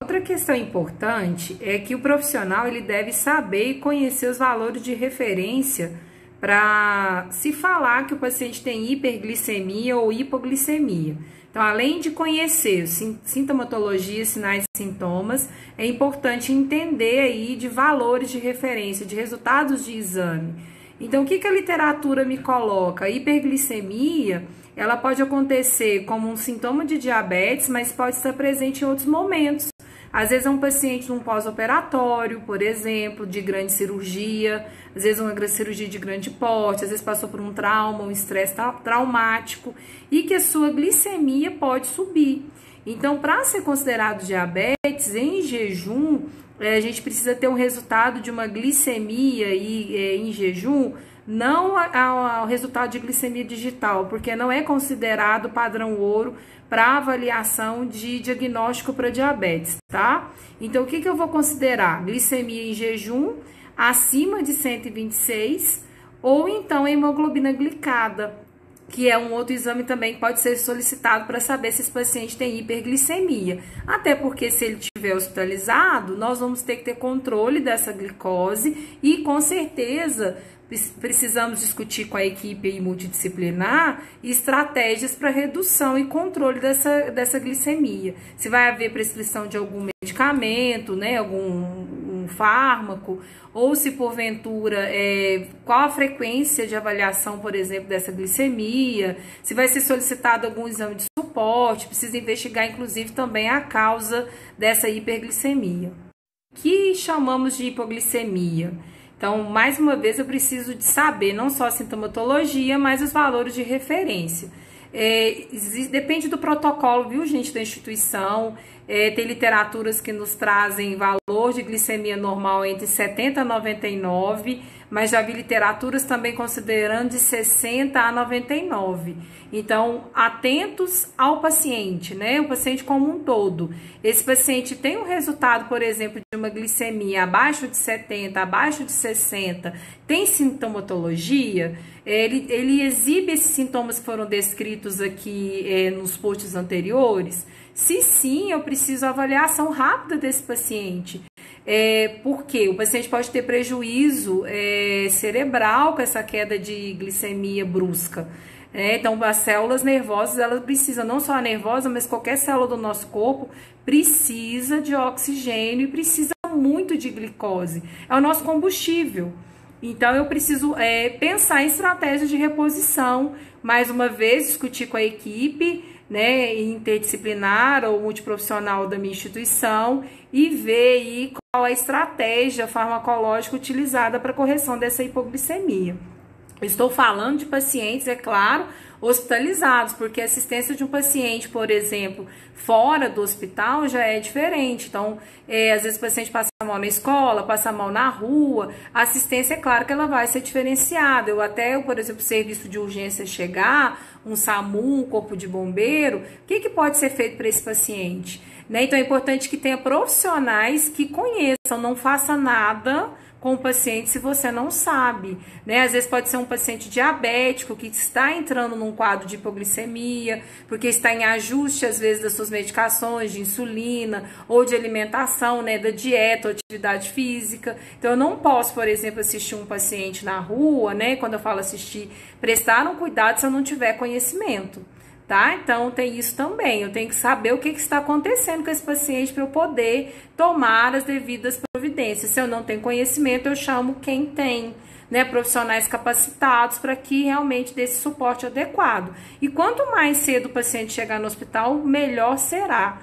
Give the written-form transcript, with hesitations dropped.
Outra questão importante é que o profissional ele deve saber e conhecer os valores de referência para se falar que o paciente tem hiperglicemia ou hipoglicemia. Então, além de conhecer sintomatologia, sinais e sintomas, é importante entender aí de valores de referência, de resultados de exame. Então, o que a literatura me coloca? A hiperglicemia, ela pode acontecer como um sintoma de diabetes, mas pode estar presente em outros momentos. Às vezes é um paciente num pós-operatório, por exemplo, de grande cirurgia, às vezes uma cirurgia de grande porte, às vezes passou por um trauma, um estresse traumático e que a sua glicemia pode subir. Então, para ser considerado diabetes em jejum, a gente precisa ter um resultado de uma glicemia em jejum, não ao resultado de glicemia digital, porque não é considerado padrão ouro para avaliação de diagnóstico para diabetes, tá? Então, o que eu vou considerar? Glicemia em jejum acima de 126 ou então hemoglobina glicada, que é um outro exame também que pode ser solicitado para saber se esse paciente tem hiperglicemia. Até porque se ele estiver hospitalizado, nós vamos ter que ter controle dessa glicose e com certeza precisamos discutir com a equipe multidisciplinar estratégias para redução e controle dessa glicemia. Se vai haver prescrição de algum medicamento, né, algum fármaco, ou se porventura, qual a frequência de avaliação, por exemplo, dessa glicemia, se vai ser solicitado algum exame de suporte, precisa investigar inclusive também a causa dessa hiperglicemia. O que chamamos de hipoglicemia? Então, mais uma vez, eu preciso de saber não só a sintomatologia, mas os valores de referência. Depende do protocolo, viu, gente, da instituição. Tem literaturas que nos trazem valor de glicemia normal entre 70 a 99, mas já vi literaturas também considerando de 60 a 99. Então, atentos ao paciente, né? O paciente como um todo. Esse paciente tem um resultado, por exemplo, de uma glicemia abaixo de 70, abaixo de 60, tem sintomatologia, ele exibe esses sintomas que foram descritos aqui nos posts anteriores. Se sim, eu preciso avaliação rápida desse paciente. Porque o paciente pode ter prejuízo cerebral com essa queda de glicemia brusca. Então, as células nervosas, elas precisam, não só a nervosa, mas qualquer célula do nosso corpo precisa de oxigênio e precisa muito de glicose. É o nosso combustível. Então, eu preciso pensar em estratégias de reposição, mais uma vez, discutir com a equipe, né, interdisciplinar ou multiprofissional da minha instituição e ver aí qual a estratégia farmacológica utilizada para correção dessa hipoglicemia. Estou falando de pacientes, é claro, hospitalizados, porque a assistência de um paciente, por exemplo, fora do hospital já é diferente. Então, às vezes o paciente passa mal na escola, passa mal na rua, a assistência é claro que ela vai ser diferenciada. Por exemplo, o serviço de urgência chegar, um SAMU, um corpo de bombeiro, o que pode ser feito para esse paciente? Né? Então, é importante que tenha profissionais que conheçam, não faça nada com o paciente se você não sabe, né? Às vezes pode ser um paciente diabético que está entrando num quadro de hipoglicemia, porque está em ajuste, às vezes, das suas medicações de insulina ou de alimentação, né? Da dieta ou atividade física. Então, eu não posso, por exemplo, assistir um paciente na rua, né? Quando eu falo assistir, prestar um cuidado se eu não tiver conhecimento. Tá? Então, tem isso também. Eu tenho que saber o que está acontecendo com esse paciente para eu poder tomar as devidas providências. Se eu não tenho conhecimento, eu chamo quem tem, né, profissionais capacitados para que realmente dê esse suporte adequado. E quanto mais cedo o paciente chegar no hospital, melhor será.